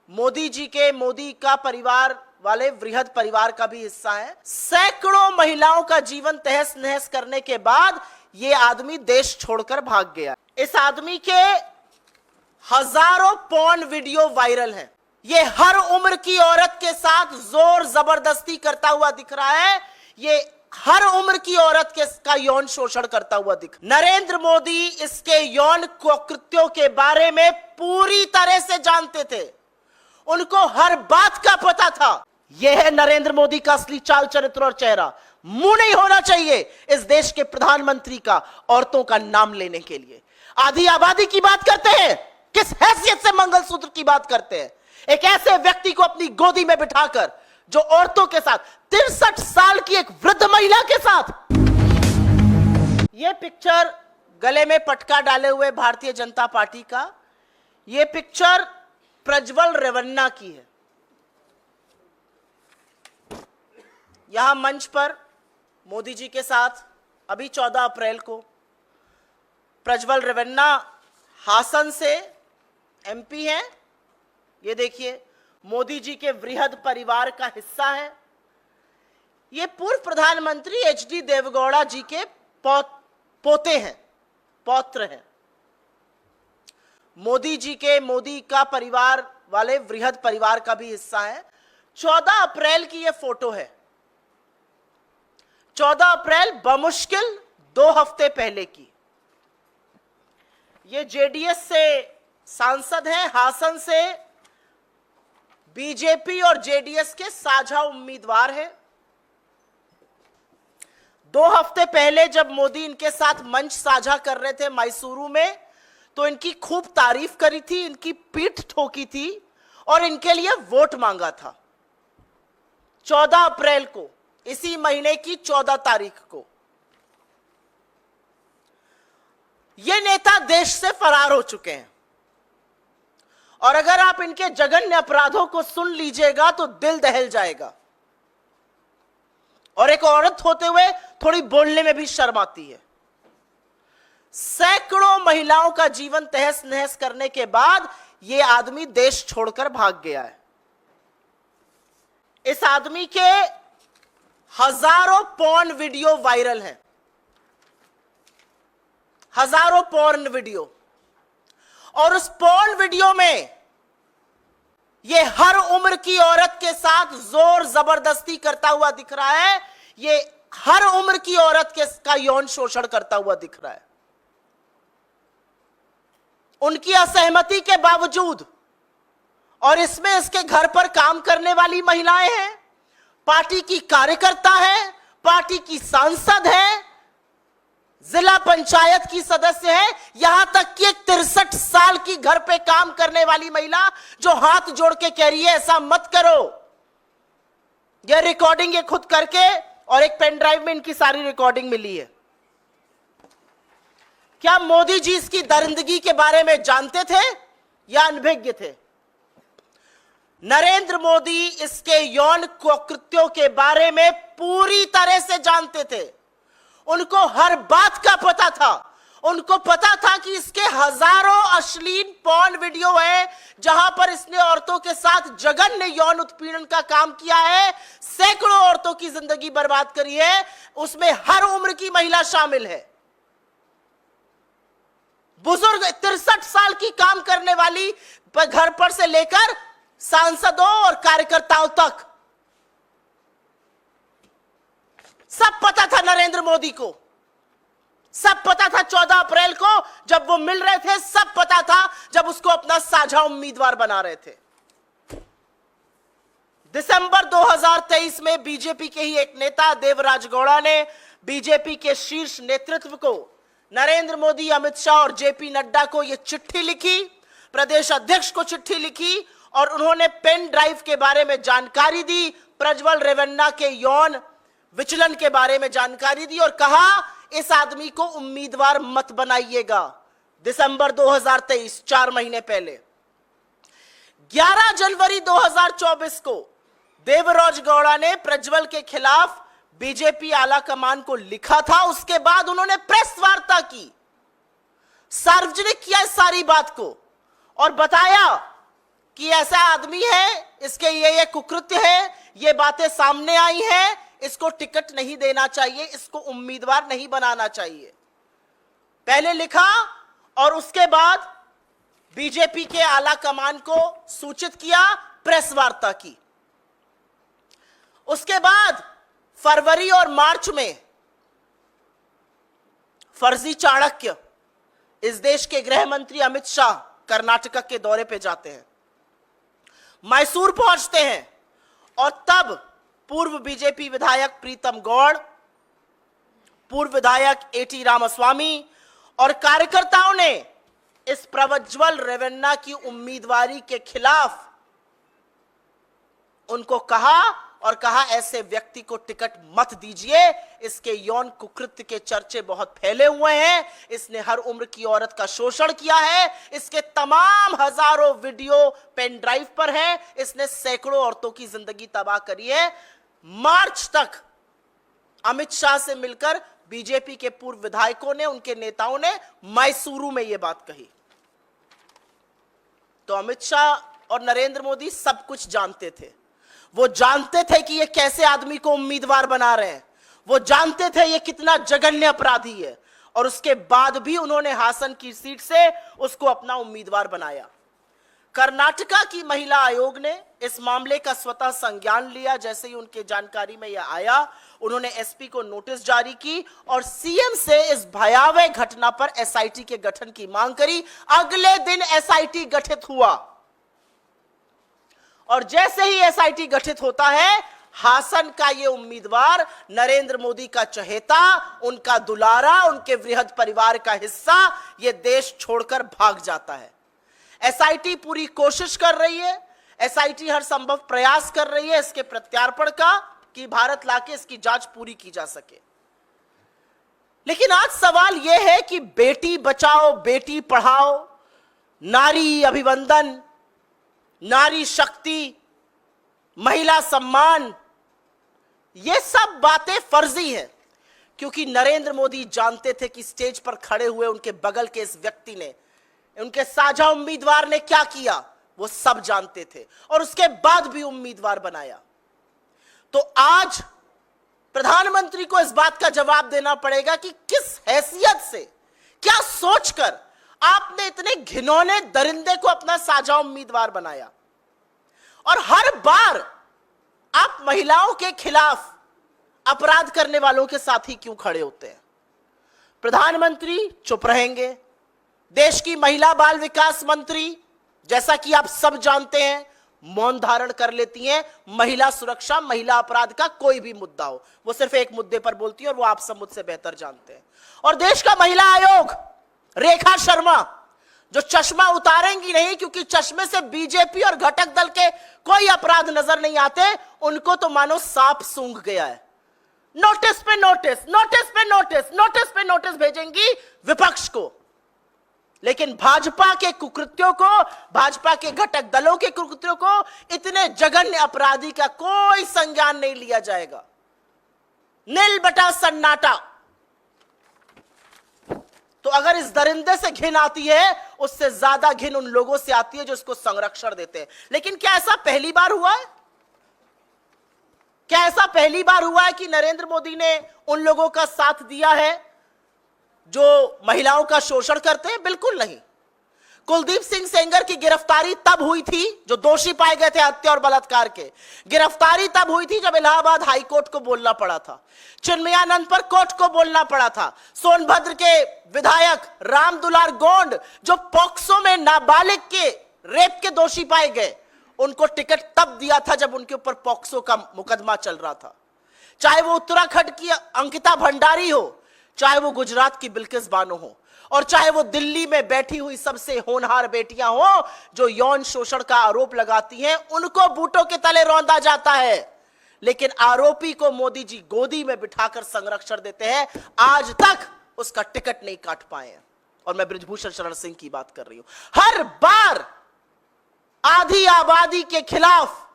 मोदी जी के, मोदी का परिवार वाले वृहद परिवार का भी हिस्सा है। सैकड़ों महिलाओं का जीवन तहस नहस करने के बाद ये आदमी देश छोड़कर भाग गया। इस आदमी के हजारों पॉर्न वीडियो वायरल हैं। ये हर उम्र की औरत के साथ जोर जबरदस्ती करता हुआ दिख रहा है। ये हर उम्र की औरत का यौन शोषण करता हुआ दिख। नरेंद्र मोदी इसके यौन कृत्यों के बारे में पूरी तरह से जानते थे। उनको हर बात का पता था। यह है नरेंद्र मोदी का असली चाल चरित्र और चेहरा। मुंह नहीं होना चाहिए इस देश के प्रधानमंत्री का औरतों का नाम लेने के लिए। आधी आबादी की बात करते हैं, किस हैसियत से मंगलसूत्र की बात करते हैं? एक ऐसे व्यक्ति को अपनी गोदी में बिठाकर जो औरतों के साथ, 63 साल की एक वृद्ध महिला के साथ। यह पिक्चर गले में पटका डाले हुए भारतीय जनता पार्टी का, यह पिक्चर प्रज्वल रेवन्ना की है। यहां मंच पर मोदी जी के साथ अभी 14 अप्रैल को प्रज्वल रेवन्ना हासन से एमपी हैं। ये देखिए, मोदी जी के वृहद परिवार का हिस्सा है। ये पूर्व प्रधानमंत्री एचडी देवगौड़ा जी के पोते हैं, पौत्र हैं। मोदी जी के, मोदी का परिवार वाले वृहद परिवार का भी हिस्सा है। 14 अप्रैल की यह फोटो है। 14 अप्रैल बमुश्किल 2 हफ्ते पहले की। ये जेडीएस से सांसद हैं, हासन से बीजेपी और जेडीएस के साझा उम्मीदवार हैं। 2 हफ्ते पहले जब मोदी इनके साथ मंच साझा कर रहे थे मैसूरू में, तो इनकी खूब तारीफ करी थी, इनकी पीठ ठोकी थी और इनके लिए वोट मांगा था। 14 अप्रैल को, इसी महीने की 14 तारीख को ये नेता देश से फरार हो चुके हैं। और अगर आप इनके जघन्य अपराधों को सुन लीजिएगा तो दिल दहल जाएगा। और एक औरत होते हुए थोड़ी बोलने में भी शर्म आती है। सैकड़ों महिलाओं का जीवन तहस नहस करने के बाद यह आदमी देश छोड़कर भाग गया है। इस आदमी के हजारों पॉर्न वीडियो वायरल हैं, हजारों पॉर्न वीडियो। और उस पॉर्न वीडियो में यह हर उम्र की औरत के साथ जोर जबरदस्ती करता हुआ दिख रहा है। यह हर उम्र की औरत का यौन शोषण करता हुआ दिख रहा है। उनकी असहमति के बावजूद, और इसमें इसके घर पर काम करने वाली महिलाएं हैं, पार्टी की कार्यकर्ता है, पार्टी की सांसद है, जिला पंचायत की सदस्य है, यहां तक कि एक 63 साल की घर पे काम करने वाली महिला जो हाथ जोड़ के कह रही है ऐसा मत करो। यह रिकॉर्डिंग ये खुद करके, और एक पेन ड्राइव में इनकी सारी रिकॉर्डिंग मिली है। क्या मोदी जी इसकी दरिंदगी के बारे में जानते थे या अनभिज्ञ थे? नरेंद्र मोदी इसके यौन कृत्यों के बारे में पूरी तरह से जानते थे। उनको हर बात का पता था। उनको पता था कि इसके हजारों अश्लील पॉर्न वीडियो है जहां पर इसने औरतों के साथ जघन्य यौन उत्पीड़न का काम किया है, सैकड़ों औरतों की जिंदगी बर्बाद करी है। उसमें हर उम्र की महिला शामिल है। बुजुर्ग 63 साल की काम करने वाली घर पर से लेकर सांसदों और कार्यकर्ताओं तक सब पता था नरेंद्र मोदी को। सब पता था 14 अप्रैल को जब वो मिल रहे थे, सब पता था जब उसको अपना साझा उम्मीदवार बना रहे थे। दिसंबर 2023 में बीजेपी के ही एक नेता देवराज गौड़ा ने बीजेपी के शीर्ष नेतृत्व को, नरेंद्र मोदी, अमित शाह और जेपी नड्डा को यह चिट्ठी लिखी, प्रदेश अध्यक्ष को चिट्ठी लिखी और उन्होंने पेन ड्राइव के बारे में जानकारी दी, प्रज्वल रेवन्ना के यौन विचलन के बारे में जानकारी दी और कहा इस आदमी को उम्मीदवार मत बनाइएगा। दिसंबर 2023, 4 महीने पहले। 11 जनवरी 2024 को देवराज गौड़ा ने प्रज्वल के खिलाफ बीजेपी आला कमान को लिखा था। उसके बाद उन्होंने प्रेस वार्ता की, सार्वजनिक किया इस सारी बात को और बताया कि ऐसा आदमी है, इसके ये कुकृत्य है, ये बातें सामने आई हैं, इसको टिकट नहीं देना चाहिए, इसको उम्मीदवार नहीं बनाना चाहिए। पहले लिखा और उसके बाद बीजेपी के आला कमान को सूचित किया, प्रेस वार्ता की। उसके बाद फरवरी और मार्च में फर्जी चाणक्य इस देश के गृह मंत्री अमित शाह कर्नाटक के दौरे पे जाते हैं, मैसूर पहुंचते हैं और तब पूर्व बीजेपी विधायक प्रीतम गौड़, पूर्व विधायक एटी रामास्वामी और कार्यकर्ताओं ने इस प्रज्वल रेवन्ना की उम्मीदवारी के खिलाफ उनको कहा और कहा ऐसे व्यक्ति को टिकट मत दीजिए, इसके यौन कुकृत्य के चर्चे बहुत फैले हुए हैं, इसने हर उम्र की औरत का शोषण किया है, इसके तमाम हजारों वीडियो पेन ड्राइव पर हैं, इसने सैकड़ों औरतों की जिंदगी तबाह करी है। मार्च तक अमित शाह से मिलकर बीजेपी के पूर्व विधायकों ने, उनके नेताओं ने मैसूरू में यह बात कही। तो अमित शाह और नरेंद्र मोदी सब कुछ जानते थे। वो जानते थे कि ये कैसे आदमी को उम्मीदवार बना रहे हैं, वो जानते थे ये कितना जघन्य अपराधी है, और उसके बाद भी उन्होंने हासन की सीट से उसको अपना उम्मीदवार बनाया। कर्नाटका की महिला आयोग ने इस मामले का स्वतः संज्ञान लिया। जैसे ही उनके जानकारी में यह आया, उन्होंने एसपी को नोटिस जारी की और सीएम से इस भयावह घटना पर एसआईटी के गठन की मांग करी। अगले दिन एसआईटी गठित हुआ और जैसे ही एसआईटी गठित होता है, हासन का ये उम्मीदवार, नरेंद्र मोदी का चहेता, उनका दुलारा, उनके वृहद परिवार का हिस्सा, ये देश छोड़कर भाग जाता है। एसआईटी पूरी कोशिश कर रही है, एसआईटी हर संभव प्रयास कर रही है इसके प्रत्यार्पण का, कि भारत लाके इसकी जांच पूरी की जा सके। लेकिन आज सवाल यह है कि बेटी बचाओ, बेटी पढ़ाओ, नारी अभिवंदन, नारी शक्ति, महिला सम्मान, ये सब बातें फर्जी हैं, क्योंकि नरेंद्र मोदी जानते थे कि स्टेज पर खड़े हुए उनके बगल के इस व्यक्ति ने, उनके साझा उम्मीदवार ने क्या किया, वो सब जानते थे और उसके बाद भी उम्मीदवार बनाया। तो आज प्रधानमंत्री को इस बात का जवाब देना पड़ेगा कि किस हैसियत से, क्या सोचकर आपने इतने घिनौने दरिंदे को अपना साझा उम्मीदवार बनाया, और हर बार आप महिलाओं के खिलाफ अपराध करने वालों के साथ ही क्यों खड़े होते हैं? प्रधानमंत्री चुप रहेंगे, देश की महिला बाल विकास मंत्री, जैसा कि आप सब जानते हैं, मौन धारण कर लेती हैं। महिला सुरक्षा, महिला अपराध का कोई भी मुद्दा हो, वो सिर्फ एक मुद्दे पर बोलती है और वो आप सब मुझसे बेहतर जानते हैं। और देश का महिला आयोग, रेखा शर्मा, जो चश्मा उतारेंगी नहीं, क्योंकि चश्मे से बीजेपी और घटक दल के कोई अपराध नजर नहीं आते, उनको तो मानो सांप सूंघ गया है। नोटिस पे नोटिस, नोटिस पे नोटिस, नोटिस पे नोटिस भेजेंगी विपक्ष को, लेकिन भाजपा के कुकृत्यों को, भाजपा के घटक दलों के कुकृत्यों को, इतने जघन्य अपराधी का कोई संज्ञान नहीं लिया जाएगा। नील बटा सन्नाटा। तो अगर इस दरिंदे से घिन आती है, उससे ज्यादा घिन उन लोगों से आती है जो इसको संरक्षण देते हैं। लेकिन क्या ऐसा पहली बार हुआ है? क्या ऐसा पहली बार हुआ है कि नरेंद्र मोदी ने उन लोगों का साथ दिया है जो महिलाओं का शोषण करते हैं? बिल्कुल नहीं। कुलदीप सिंह सेंगर की गिरफ्तारी तब हुई थी, जो दोषी पाए गए थे हत्या और बलात्कार के, गिरफ्तारी तब हुई थी जब इलाहाबाद हाई कोर्ट को बोलना पड़ा था, चिन्मयानंद पर कोर्ट को बोलना पड़ा था। सोनभद्र के विधायक रामदुलार गोंड, जो पॉक्सो में नाबालिग के रेप के दोषी पाए गए, उनको टिकट तब दिया था जब उनके ऊपर पॉक्सो का मुकदमा चल रहा था। चाहे वो उत्तराखंड की अंकिता भंडारी हो, चाहे वो गुजरात की बिल्किस बानो हो, और चाहे वो दिल्ली में बैठी हुई सबसे होनहार बेटियां हो जो यौन शोषण का आरोप लगाती हैं, उनको बूटों के तले रौंदा जाता है। लेकिन आरोपी को मोदी जी गोदी में बिठाकर संरक्षण देते हैं। आज तक उसका टिकट नहीं काट पाए हैं। और मैं बृजभूषण शरण सिंह की बात कर रही हूं। हर बार आधी आबादी के खिलाफ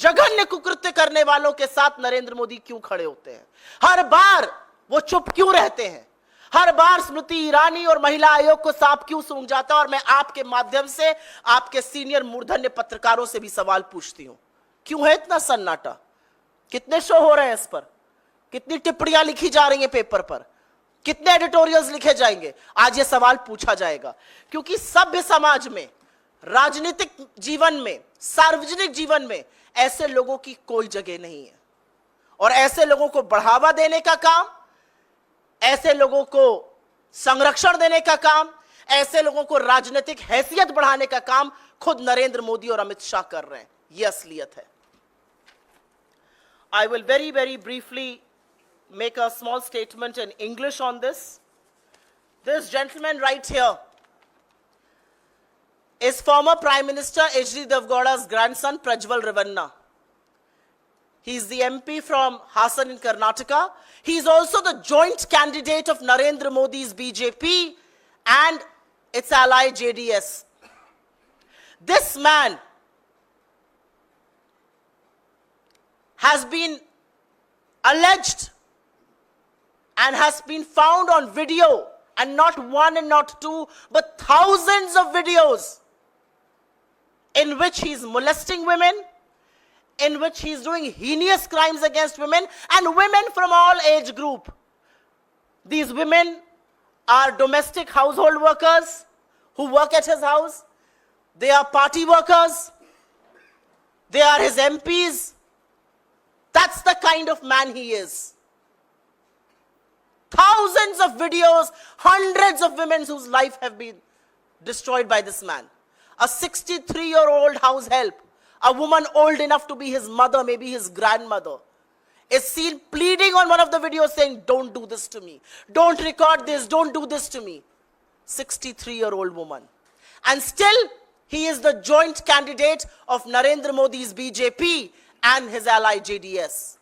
जघन्य कुकृत्य करने वालों के साथ नरेंद्र मोदी क्यों खड़े होते हैं? हर बार वो चुप क्यों रहते हैं? हर बार स्मृति ईरानी और महिला आयोग को सांप क्यों सूंघ जाता है? और मैं आपके माध्यम से आपके सीनियर मूर्धन्य पत्रकारों से भी सवाल पूछती हूं, क्यों है इतना सन्नाटा? कितने शो हो रहे हैं इस पर? कितनी टिप्पणियां लिखी जा रही हैं पेपर पर? कितने एडिटोरियल्स लिखे जाएंगे? आज यह सवाल पूछा जाएगा, क्योंकि सभ्य समाज में, राजनीतिक जीवन में, सार्वजनिक जीवन में ऐसे लोगों की कोई जगह नहीं है। और ऐसे लोगों को बढ़ावा देने का काम, ऐसे लोगों को संरक्षण देने का काम, ऐसे लोगों को राजनीतिक हैसियत बढ़ाने का काम खुद नरेंद्र मोदी और अमित शाह कर रहे हैं। यह असलियत है। I will very briefly make a small statement in English on this. This gentleman right here is former Prime Minister H.D. Devgowda's grandson, Prajwal Revanna. He is the MP from Hassan in Karnataka. He is also the joint candidate of Narendra Modi's BJP and its ally JDS. This man has been alleged and has been found on video, and not one and not two, but thousands of videos in which he is molesting women, in which he is doing heinous crimes against women, and women from all age group. These women are domestic household workers who work at his house. They are party workers. They are his MPs. That's the kind of man he is. Thousands of videos, hundreds of women whose life have been destroyed by this man. A 63-year-old house help, a woman old enough to be his mother, maybe his grandmother, is seen pleading on one of the videos saying, "Don't do this to me. Don't record this. Don't do this to me." 63-year-old woman. And still, he is the joint candidate of Narendra Modi's BJP and his ally JDS.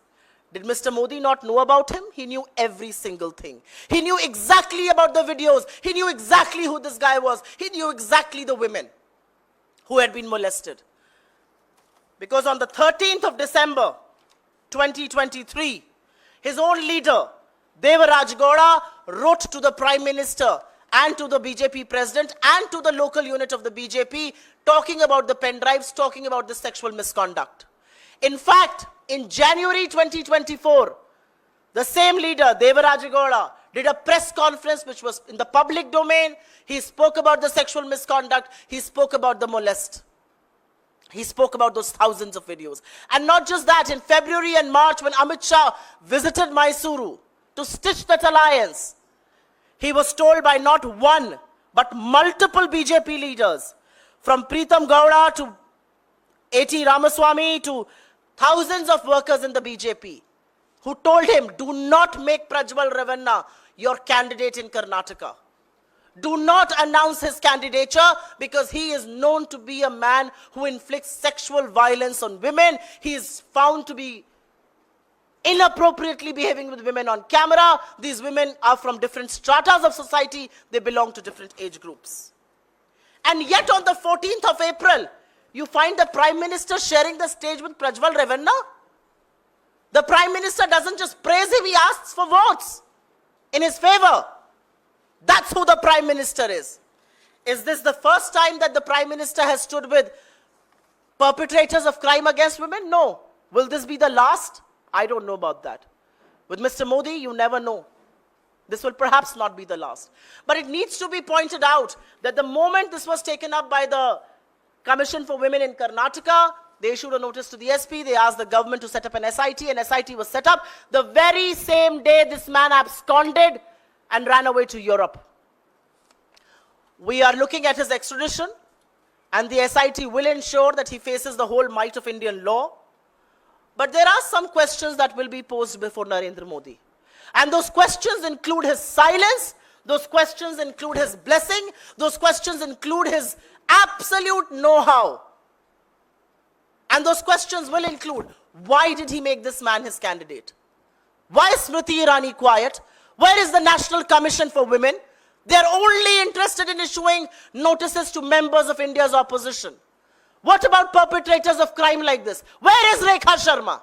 Did Mr. Modi not know about him? He knew every single thing. He knew exactly about the videos. He knew exactly who this guy was. He knew exactly the women who had been molested. Because on the 13th of December, 2023, his own leader, Devaraj Gowda, wrote to the Prime Minister and to the BJP President and to the local unit of the BJP, talking about the pen drives, talking about the sexual misconduct. In fact, in January 2024, the same leader, Devaraj Gowda, did a press conference which was in the public domain. He spoke about the sexual misconduct. He spoke about the molest. He spoke about those thousands of videos. And not just that, in February and March, when Amit Shah visited Mysuru to stitch that alliance, he was told by not one, but multiple BJP leaders, from Pritam Gowda to A.T. Ramaswamy to thousands of workers in the BJP, who told him, do not make Prajwal Revanna your candidate in Karnataka. Do not announce his candidature, because he is known to be a man who inflicts sexual violence on women. He is found to be inappropriately behaving with women on camera. These women are from different stratas of society. They belong to different age groups. And yet on the 14th of April, you find the Prime Minister sharing the stage with Prajwal Revanna. The Prime Minister doesn't just praise him, he asks for votes in his favor. That's who the Prime Minister is. Is this the first time that the Prime Minister has stood with perpetrators of crime against women? No. Will this be the last? I don't know about that. With Mr. Modi, you never know. This will perhaps not be the last. But it needs to be pointed out that the moment this was taken up by the Commission for Women in Karnataka, they issued a notice to the SP. They asked the government to set up an SIT. An SIT was set up. The very same day, this man absconded and ran away to Europe. We are looking at his extradition, and the SIT will ensure that he faces the whole might of Indian law. But there are some questions that will be posed before Narendra Modi. And those questions include his silence. Those questions include his blessing. Those questions include his absolute know-how. And those questions will include, why did he make this man his candidate? Why is Smriti Irani quiet? Where is the National Commission for Women? They are only interested in issuing notices to members of India's opposition. What about perpetrators of crime like this? Where is Rekha Sharma?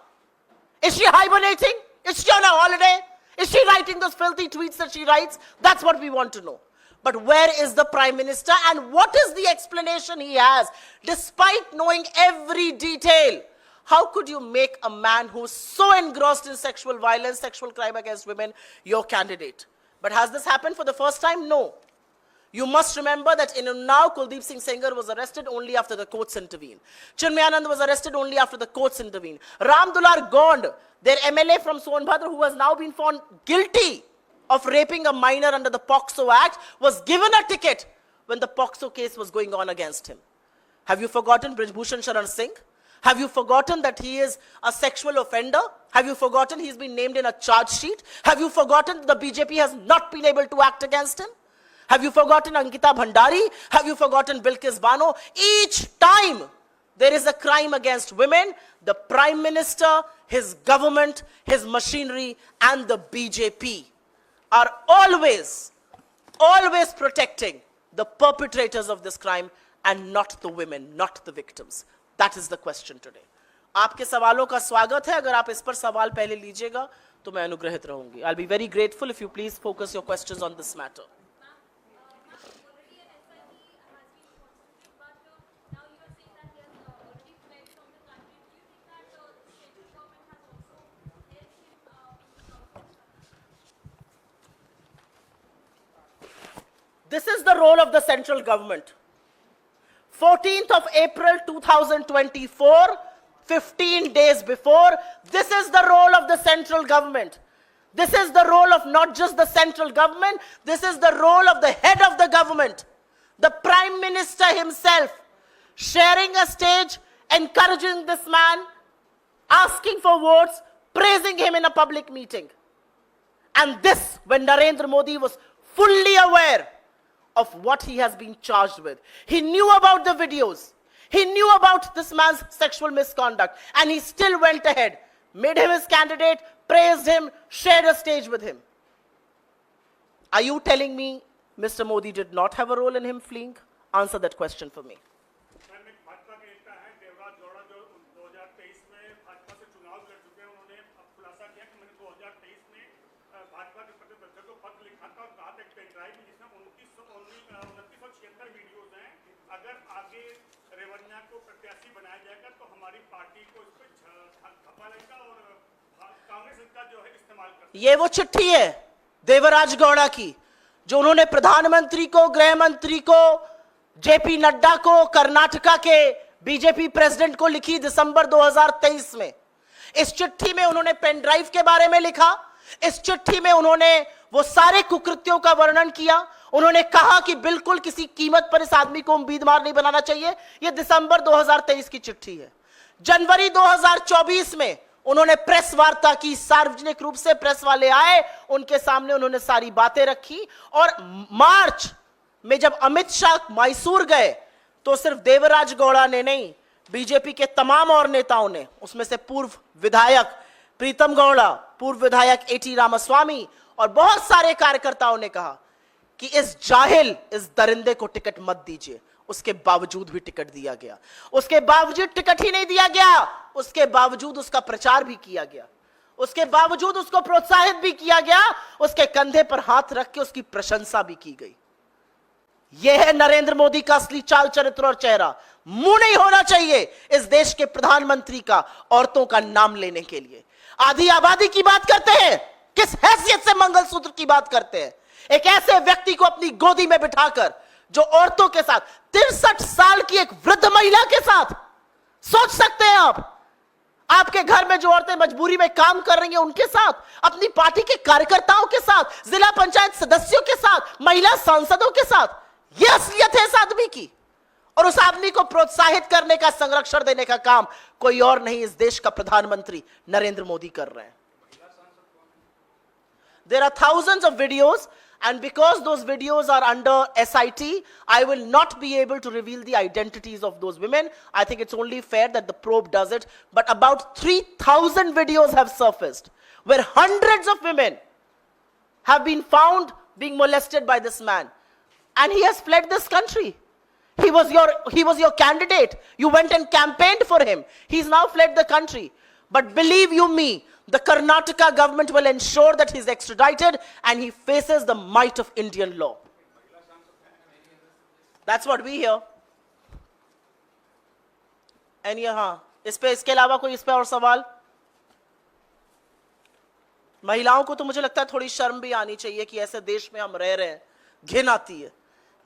Is she hibernating? Is she on a holiday? Is she writing those filthy tweets that she writes? That's what we want to know. But where is the Prime Minister, and what is the explanation he has? Despite knowing every detail, how could you make a man who's so engrossed in sexual violence, sexual crime against women, your candidate? But has this happened for the first time? No. You must remember that in Unnao, Kuldeep Singh Sengar was arrested only after the courts intervened. Chinmayanand was arrested only after the courts intervened. Ram Dular Gond, their MLA from Sonbhadra, who has now been found guilty of raping a minor under the POCSO Act, was given a ticket when the POCSO case was going on against him. Have you forgotten Brijbhushan Sharan Singh? Have you forgotten that he is a sexual offender? Have you forgotten he's been named in a charge sheet? Have you forgotten the BJP has not been able to act against him? Have you forgotten Ankita Bhandari? Have you forgotten Bilkis Bano? Each time there is a crime against women, the Prime Minister, his government, his machinery, and the BJP are always protecting the perpetrators of this crime and not the women, not the victims. That is the question today. आपके सवालों का स्वागत है. अगर आप इस पर सवाल पहले लीजिएगा तो मैं अनुग्रहित रहूंगी. I'll be very grateful if you please focus your questions on this matter. This is the role of the central government. 14th of April 2024, 15 days before, this is the role of the central government. This is the role of not just the central government, this is the role of the head of the government, the Prime Minister himself, sharing a stage, encouraging this man, asking for votes, praising him in a public meeting. And this, when Narendra Modi was fully aware of what he has been charged with. He knew about the videos. He knew about this man's sexual misconduct. And he still went ahead, made him his candidate, praised him, shared a stage with him. Are you telling me Mr. Modi did not have a role in him fleeing? Answer that question for me. ये वो चिट्ठी है देवराज गौड़ा की जो उन्होंने प्रधानमंत्री को, गृह मंत्री को, जेपी नड्डा को, कर्नाटका के बीजेपी प्रेसिडेंट को लिखी दिसंबर 2023 में. इस चिट्ठी में उन्होंने पेन ड्राइव के बारे में लिखा. इस चिट्ठी में उन्होंने वो सारे कुकृत्यों का वर्णन किया. उन्होंने कहा कि बिल्कुल किसी कीमत पर इस आदमी को उम्मीदवार नहीं बनाना चाहिए. यह दिसंबर 2023 की चिट्ठी है. जनवरी 2024 में उन्होंने प्रेस वार्ता की, सार्वजनिक रूप से प्रेस वाले आए, उनके सामने उन्होंने सारी बातें रखी. और मार्च में जब अमित शाह मैसूर गए तो सिर्फ देवराज गौड़ा ने नहीं, बीजेपी के तमाम और नेताओं ने, उसमें से पूर्व विधायक प्रीतम गौड़ा, पूर्व विधायक एटी रामास्वामी और बहुत सारे कार्यकर्ताओं ने कहा कि इस जाहिल, इस दरिंदे को टिकट मत दीजिए. उसके बावजूद भी टिकट दिया गया. उसके बावजूद टिकट ही नहीं दिया गया, उसके बावजूद उसका प्रचार भी किया गया, उसके बावजूद उसको प्रोत्साहित भी किया गया, उसके कंधे पर हाथ रख के उसकी प्रशंसा भी की गई. यह है नरेंद्र मोदी का असली चाल चरित्र और चेहरा. मुंह नहीं होना चाहिए इस देश के प्रधानमंत्री का औरतों का नाम लेने के लिए. आधी आबादी की बात करते हैं, किस हैसियत से मंगलसूत्र की बात करते हैं? एक ऐसे व्यक्ति को अपनी गोदी में बिठाकर जो औरतों के साथ, 63 साल की एक वृद्ध महिला के साथ, सोच सकते हैं आप, आपके घर में जो औरतें मजबूरी में काम कर रही हैं उनके साथ, अपनी पार्टी के कार्यकर्ताओं के साथ, जिला पंचायत सदस्यों के साथ, महिला सांसदों के साथ. यह असलियत है इस आदमी की. और उस आदमी को प्रोत्साहित करने का, संरक्षण देने का काम कोई और नहीं, इस देश का प्रधानमंत्री नरेंद्र मोदी कर रहे हैं. There are thousands of videos, and because those videos are under SIT, I will not be able to reveal the identities of those women. I think it's only fair that the probe does it. But about 3,000 videos have surfaced where hundreds of women have been found being molested by this man. And he has fled this country. He was your candidate. You went and campaigned for him. He's now fled the country. But believe you me, The Karnataka government will ensure that he is extradited and he faces the might of Indian law. That's what we hear. And हाँ, इस पे इसके अलावा कोई इस पे और सवाल? महिलाओं को तो मुझे लगता है थोड़ी शर्म भी आनी चाहिए कि ऐसे देश में हम रह रहे हैं. घिन आती है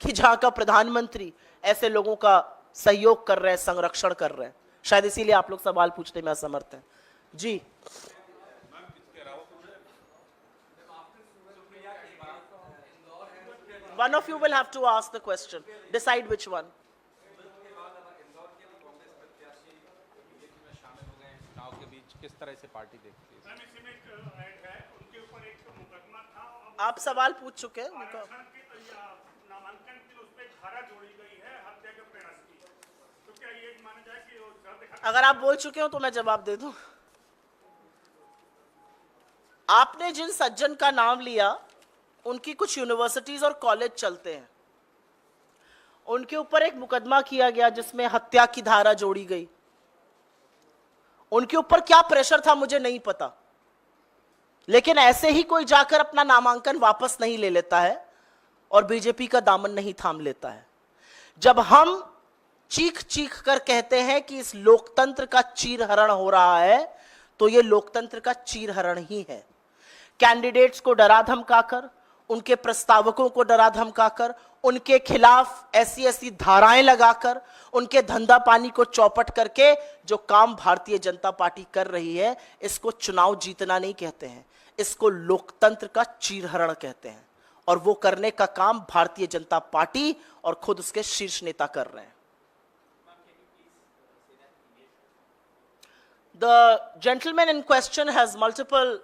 कि जहां का प्रधानमंत्री ऐसे लोगों का सहयोग कर रहे हैं, संरक्षण कर रहे हैं. शायद इसीलिए आप लोग सवाल पूछने में असमर्थ हैं. जी one of you will have to ask the question. Decide which one. किस तरह से पार्टी देखती है? उनके ऊपर एक मुकदमा था. आप सवाल पूछ चुके हैं. नामांकन की उस पे धारा जोड़ी गई है हत्या के प्रयास की. तो क्या ये माना जाए कि अगर आप बोल चुके हो तो मैं जवाब दे दूं. आपने जिन सज्जन का नाम लिया उनकी कुछ यूनिवर्सिटीज और कॉलेज चलते हैं. उनके ऊपर एक मुकदमा किया गया जिसमें हत्या की धारा जोड़ी गई. उनके ऊपर क्या प्रेशर था मुझे नहीं पता, लेकिन ऐसे ही कोई जाकर अपना नामांकन वापस नहीं ले लेता है और बीजेपी का दामन नहीं थाम लेता है. जब हम चीख चीख कर कहते हैं कि इस लोकतंत्र का चीरहरण हो रहा है, तो यह लोकतंत्र का चीरहरण ही है. कैंडिडेट्स को डरा धमकाकर, उनके प्रस्तावकों को डरा धमकाकर, उनके खिलाफ ऐसी ऐसी धाराएं लगाकर, उनके धंधा पानी को चौपट करके जो काम भारतीय जनता पार्टी कर रही है, इसको चुनाव जीतना नहीं कहते हैं, इसको लोकतंत्र का चीरहरण कहते हैं. और वो करने का काम भारतीय जनता पार्टी और खुद उसके शीर्ष नेता कर रहे हैं. The gentleman in question has multiple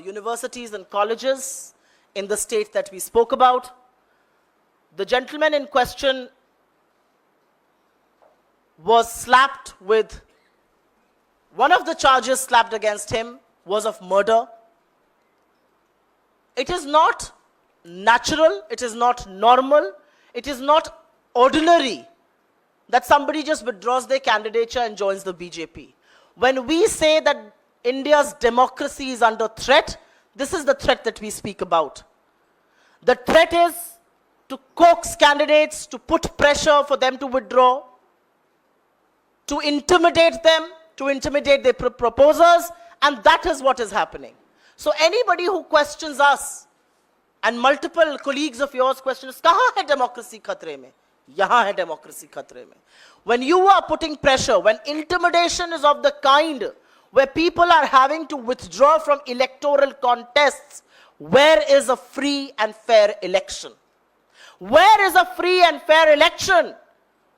universities and colleges in the state that we spoke about. The gentleman in question was slapped with, one of the charges slapped against him was of murder. It is not natural, it is not normal, it is not ordinary that somebody just withdraws their candidature and joins the BJP. When we say that India's democracy is under threat, this is the threat that we speak about. The threat is to coax candidates, to put pressure for them to withdraw, to intimidate them, to intimidate their proposers, and that is what is happening. So anybody who questions us, and multiple colleagues of yours question us, kahan hai democracy khatre mein? Yahan hai democracy khatre mein. When you are putting pressure, when intimidation is of the kind where people are having to withdraw from electoral contests, where is a free and fair election? Where is a free and fair election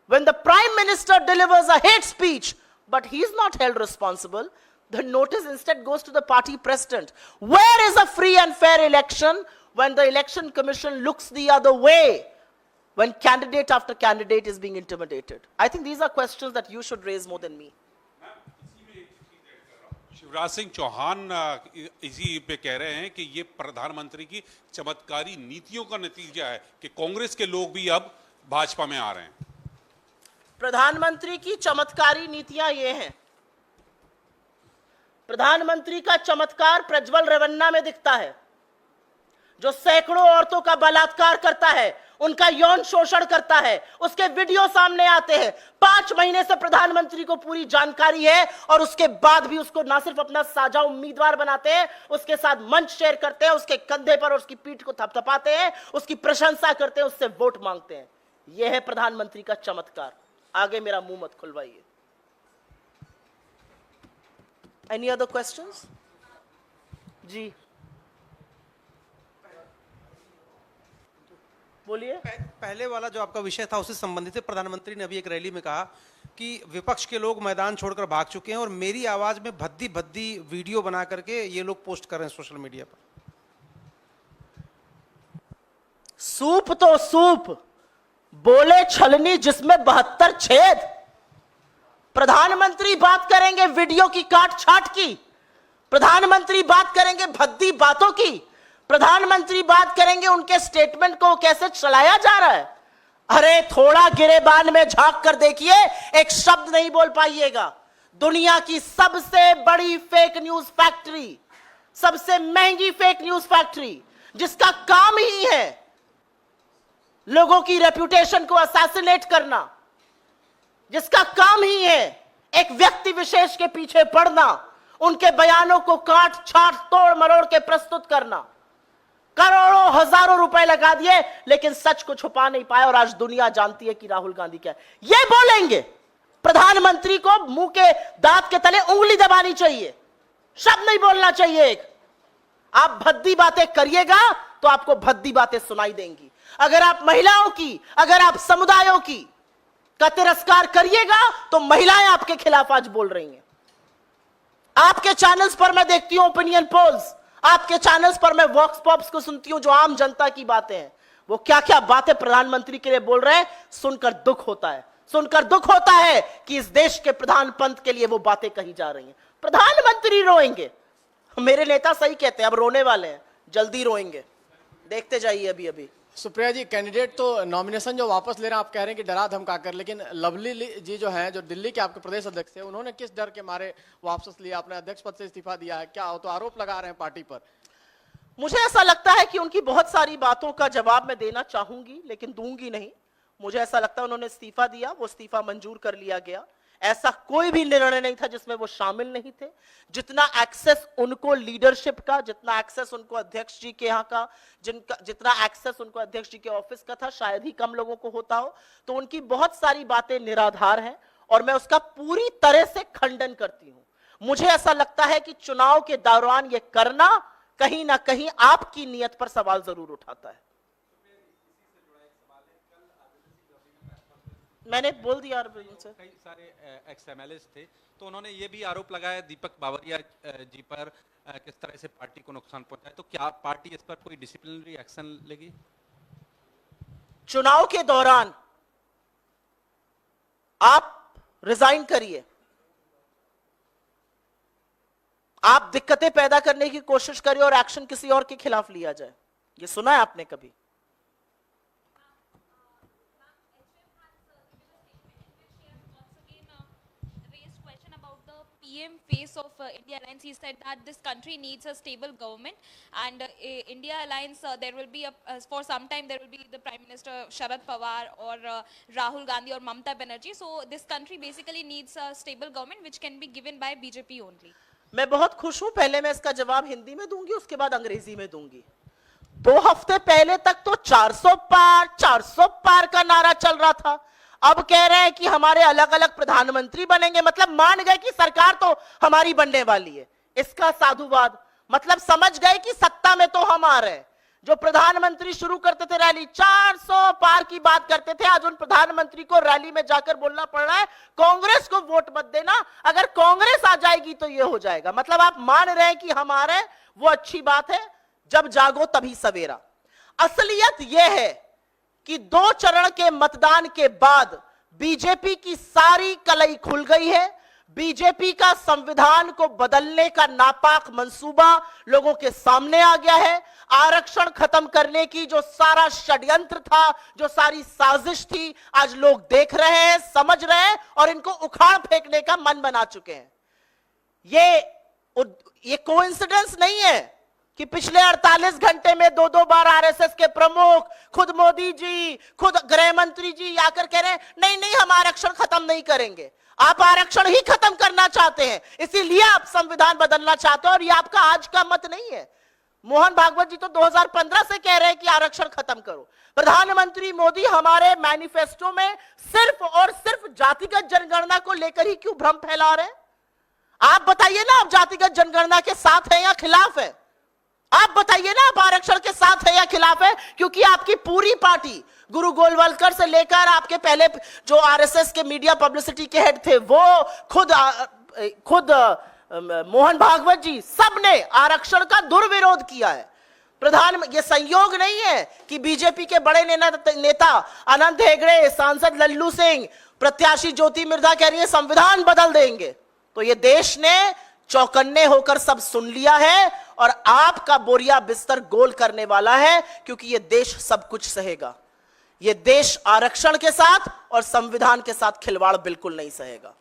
when the Prime Minister delivers a hate speech, but he is not held responsible? The notice instead goes to the party president. Where is a free and fair election when the Election Commission looks the other way, when candidate after candidate is being intimidated? I think these are questions that you should raise more than me. Shivraj Singh Chauhan इसी पे कह रहे हैं कि ये प्रधानमंत्री की चमत्कारी नीतियों का नतीजा है कि कांग्रेस के लोग भी अब भाजपा में आ रहे हैं. प्रधानमंत्री की चमत्कारी नीतियां ये हैं. प्रधानमंत्री का चमत्कार प्रज्वल रेवन्ना में दिखता है, जो सैकड़ों औरतों का बलात्कार करता है, उनका यौन शोषण करता है, उसके वीडियो सामने आते हैं. 5 महीने से प्रधानमंत्री को पूरी जानकारी है और उसके बाद भी उसको ना सिर्फ अपना साझा उम्मीदवार बनाते हैं, उसके साथ मंच शेयर करते हैं, उसके कंधे पर और उसकी पीठ को थपथपाते हैं, उसकी प्रशंसा करते हैं, उससे वोट मांगते हैं. यह है प्रधानमंत्री का चमत्कार. आगे मेरा मुंह मत खुलवाइए. Any other questions? जी बोलिए. पहले वाला जो आपका विषय था उससे संबंधित है. प्रधानमंत्री ने अभी एक रैली में कहा कि विपक्ष के लोग मैदान छोड़कर भाग चुके हैं और मेरी आवाज में भद्दी भद्दी वीडियो बना करके ये लोग पोस्ट कर रहे हैं सोशल मीडिया पर. सूप तो सूप, बोले छलनी जिसमें 72 छेद. प्रधानमंत्री बात करेंगे वीडियो की काट छाट की, प्रधानमंत्री बात करेंगे भद्दी बातों की, प्रधानमंत्री बात करेंगे उनके स्टेटमेंट को कैसे चलाया जा रहा है. अरे थोड़ा गिरेबान में झांक कर देखिए, एक शब्द नहीं बोल पाइएगा. दुनिया की सबसे बड़ी फेक न्यूज फैक्ट्री, सबसे महंगी फेक न्यूज फैक्ट्री, जिसका काम ही है लोगों की रेप्यूटेशन को असैसिनेट करना, जिसका काम ही है एक व्यक्ति विशेष के पीछे पड़ना, उनके बयानों को काट छाट तोड़ मरोड़ के प्रस्तुत करना। करोड़ों हजारों रुपए लगा दिए लेकिन सच को छुपा नहीं पाए, और आज दुनिया जानती है कि राहुल गांधी क्या है। ये बोलेंगे प्रधानमंत्री को मुंह के दांत के तले उंगली दबानी चाहिए, शब्द नहीं बोलना चाहिए। एक आप भद्दी बातें करिएगा तो आपको भद्दी बातें सुनाई देंगी। अगर आप महिलाओं की, अगर आप समुदायों की का तिरस्कार करिएगा तो महिलाएं आपके खिलाफ आज बोल रही हैं। आपके चैनल्स पर मैं देखती हूं ओपिनियन पोल्स, आपके चैनल्स पर मैं वॉक्स पॉप्स को सुनती हूं जो आम जनता की बातें हैं। वो क्या क्या बातें प्रधानमंत्री के लिए बोल रहे हैं, सुनकर दुख होता है। सुनकर दुख होता है कि इस देश के प्रधान पंत के लिए वो बातें कही जा रही हैं। प्रधानमंत्री रोएंगे, मेरे नेता सही कहते हैं, अब रोने वाले हैं, जल्दी रोएंगे, देखते जाइए। अभी अभी सुप्रिया जी, कैंडिडेट तो नॉमिनेशन जो वापस ले रहे हैं, आप कह रहे हैं कि डरा धमका कर, लेकिन लवली जी जो हैं, जो दिल्ली के आपके प्रदेश अध्यक्ष थे, उन्होंने किस डर के मारे वापस लिया, अपने अध्यक्ष पद से इस्तीफा दिया है? क्या तो आरोप लगा रहे हैं पार्टी पर? मुझे ऐसा लगता है कि उनकी बहुत सारी बातों का जवाब मैं देना चाहूंगी लेकिन दूंगी नहीं। मुझे ऐसा लगता है उन्होंने इस्तीफा दिया, वो इस्तीफा मंजूर कर लिया गया। ऐसा कोई भी निर्णय नहीं था जिसमें वो शामिल नहीं थे। जितना एक्सेस उनको लीडरशिप का, जितना एक्सेस उनको अध्यक्ष जी के यहाँ का, जितना एक्सेस उनको अध्यक्ष जी के ऑफिस का था, शायद ही कम लोगों को होता हो। तो उनकी बहुत सारी बातें निराधार हैं और मैं उसका पूरी तरह से खंडन करती हूं। मुझे ऐसा लगता है कि चुनाव के दौरान यह करना कहीं ना कहीं आपकी नीयत पर सवाल जरूर उठाता है। मैंने बोल दिया कई सारे एक्स एमएलए थे, तो उन्होंने ये भी आरोप लगाया दीपक बावरिया जी पर किस तरह से पार्टी को नुकसान पहुंचा है। तो क्या पार्टी इस पर कोई डिसिप्लिनरी एक्शन लेगी? चुनाव के दौरान आप रिजाइन करिए, आप दिक्कतें पैदा करने की कोशिश करिए और एक्शन किसी और के खिलाफ लिया जाए। ये सुना है आपने कभी? PM face of India Alliance, he said that this country needs a stable government, and India Alliance there will be for some time there will be the Prime Minister Sharad Pawar or Rahul Gandhi or Mamata Banerjee. So this country basically needs a stable government which can be given by BJP only. मैं बहुत खुश हूं। पहले मैं इसका जवाब हिंदी में दूंगी, उसके बाद अंग्रेजी में दूंगी। 2 हफ्ते पहले तक तो 400 पार का नारा चल रहा था। अब कह रहे हैं कि हमारे अलग अलग प्रधानमंत्री बनेंगे, मतलब मान गए कि सरकार तो हमारी बनने वाली है। इसका साधुवाद, मतलब समझ गए कि सत्ता में तो हम आ रहे हैं। जो प्रधानमंत्री शुरू करते थे रैली, 400 पार की बात करते थे, आज उन प्रधानमंत्री को रैली में जाकर बोलना पड़ रहा है कांग्रेस को वोट मत देना, अगर कांग्रेस आ जाएगी तो ये हो जाएगा। मतलब आप मान रहे हैं कि हम आ रहे हैं, वो अच्छी बात है। जब जागो तभी सवेरा। असलियत यह है कि 2 चरण के मतदान के बाद बीजेपी की सारी कलई खुल गई है। बीजेपी का संविधान को बदलने का नापाक मंसूबा लोगों के सामने आ गया है। आरक्षण खत्म करने की जो सारा षड्यंत्र था, जो सारी साजिश थी, आज लोग देख रहे हैं, समझ रहे हैं और इनको उखाड़ फेंकने का मन बना चुके हैं। ये कोइंसिडेंस नहीं है कि पिछले 48 घंटे में 2-2 बार आरएसएस के प्रमुख, खुद मोदी जी, खुद गृह मंत्री जी आकर कह रहे हैं नहीं हम आरक्षण खत्म नहीं करेंगे। आप आरक्षण ही खत्म करना चाहते हैं, इसीलिए आप संविधान बदलना चाहते हो और ये आपका आज का मत नहीं है। मोहन भागवत जी तो 2015 से कह रहे हैं कि आरक्षण खत्म करो। प्रधानमंत्री मोदी हमारे मैनिफेस्टो में सिर्फ और सिर्फ जातिगत जनगणना को लेकर ही क्यों भ्रम फैला रहे हैं? आप बताइए ना, आप जातिगत जनगणना के साथ हैं या खिलाफ है? आप बताइए ना, आप आरक्षण के साथ है या खिलाफ है? क्योंकि आपकी पूरी पार्टी, गुरु गोलवलकर से लेकर आपके पहले जो आरएसएस के मीडिया पब्लिसिटी के हेड थे, वो खुद मोहन भागवत जी, सबने आरक्षण का दुर्विरोध किया है। ये संयोग नहीं है कि बीजेपी के बड़े नेता अनंत हेगड़े, सांसद लल्लू सिंह, प्रत्याशी ज्योति मिर्धा कह रही है संविधान बदल देंगे। तो ये देश ने चौकन्ने होकर सब सुन लिया है और आपका बोरिया बिस्तर गोल करने वाला है, क्योंकि ये देश सब कुछ सहेगा। ये देश आरक्षण के साथ और संविधान के साथ खिलवाड़ बिल्कुल नहीं सहेगा।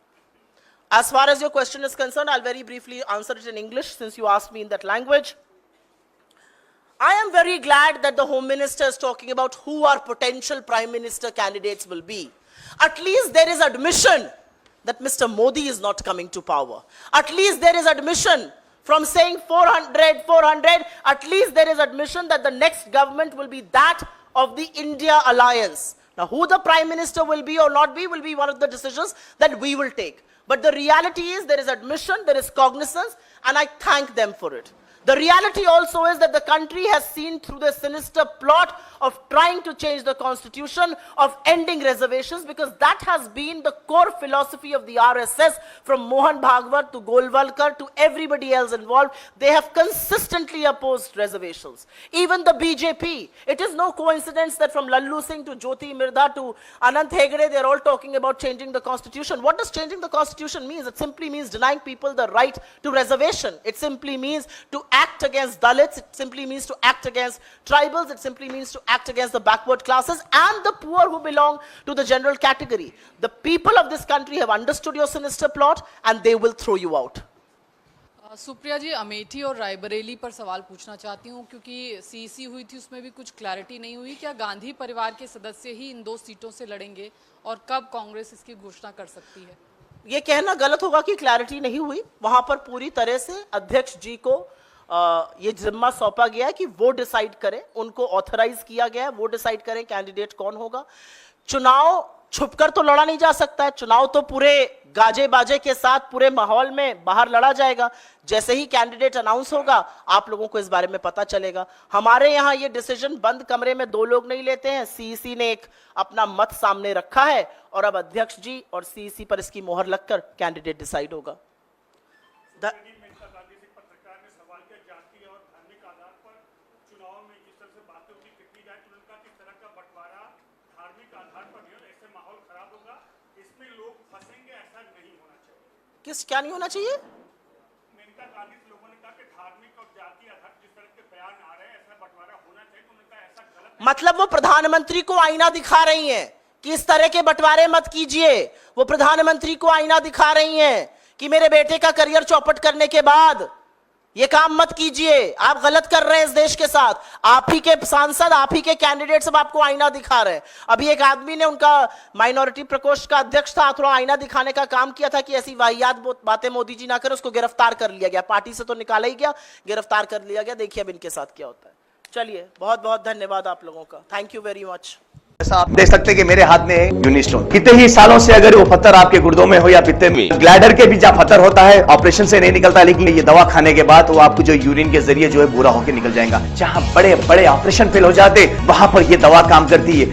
As far as your question is concerned, I'll very briefly answer it in English since you asked me in that language. I am very glad that the Home Minister is talking about who our potential Prime Minister candidates will be. At least there is admission that Mr. Modi is not coming to power. At least there is admission from saying 400, at least there is admission that the next government will be that of the India alliance. Now, who the Prime Minister will be or not be will be one of the decisions that we will take. But the reality is there is admission, there is cognizance, and I thank them for it. The reality also is that the country has seen through the sinister plot of trying to change the constitution, of ending reservations, because that has been the core philosophy of the RSS from Mohan Bhagwat to Golwalkar to everybody else involved. They have consistently opposed reservations. Even the BJP, it is no coincidence that from Lallu Singh to Jyoti Mirda to Anant Hegde, they're all talking about changing the constitution. What does changing the constitution mean? It simply means denying people the right to reservation. It simply means to act against Dalits, it simply means to act against tribals, it simply means to act against the backward classes and the poor who belong to the general category. The people of this country have understood your sinister plot and they will throw you out. Supriya जी, अमेठी और रायबरेली पर सवाल पूछना चाहती हूँ क्योंकि CEC हुई थी, उसमें भी कुछ क्लैरिटी नहीं हुई। क्या गांधी परिवार के सदस्य ही इन 2 सीटों से लड़ेंगे और कब कांग्रेस इसकी घोषणा कर सकती है? ये कहना गलत होगा कि क्लैरिटी नहीं हुई। वहां पर पूरी तरह से अध्यक्ष जी को ये जिम्मा सौंपा गया है कि वो डिसाइड करें, उनको ऑथराइज किया गया है, वो डिसाइड करें कैंडिडेट कौन होगा। चुनाव छुपकर तो लड़ा नहीं जा सकता है, चुनाव तो पूरे गाजे बाजे के साथ पूरे माहौल में बाहर लड़ा जाएगा। जैसे ही कैंडिडेट अनाउंस होगा आप लोगों को इस बारे में पता चलेगा। हमारे यहाँ ये डिसीजन बंद कमरे में 2 लोग नहीं लेते हैं, सीईसी ने एक अपना मत सामने रखा है और अब अध्यक्ष जी और सीईसी पर इसकी मोहर लगकर कैंडिडेट डिसाइड होगा। किस क्या नहीं होना चाहिए? मेनका गांधी लोगों ने कहा कि धार्मिक और जाति आधार जिस तरह के बयान आ रहे हैं ऐसा बंटवारा होना चाहिए, तो उन्होंने कहा ऐसा गलत। मतलब वो प्रधानमंत्री को आईना दिखा रही हैं कि इस तरह के बंटवारे मत कीजिए। वो प्रधानमंत्री को आईना दिखा रही हैं कि मेरे बेटे का करियर चौपट करने के बाद ये काम मत कीजिए, आप गलत कर रहे हैं इस देश के साथ। आप ही के सांसद, आप ही के कैंडिडेट सब आपको आईना दिखा रहे हैं। अभी एक आदमी ने, उनका माइनॉरिटी प्रकोष्ठ का अध्यक्ष था, थोड़ा आईना दिखाने का काम किया था कि ऐसी वाहियात बातें मोदी जी ना करें, उसको गिरफ्तार कर लिया गया। पार्टी से तो निकाला ही गया, गिरफ्तार कर लिया गया। देखिए अब इनके साथ क्या होता है। चलिए, बहुत बहुत धन्यवाद आप लोगों का, थैंक यू वेरी मच। ऐसा आप देख सकते हैं कि मेरे हाथ में यूनिस्टोन, कितने ही सालों से अगर वो पत्थर आपके गुर्दों में हो या पित्ते में, ग्लैडर के भी जहाँ पत्थर होता है ऑपरेशन से नहीं निकलता, लेकिन ये दवा खाने के बाद वो आपको जो यूरिन के जरिए जो है पूरा होकर निकल जाएगा। जहाँ बड़े बड़े ऑपरेशन फेल हो जाते वहां पर ये दवा काम करती है।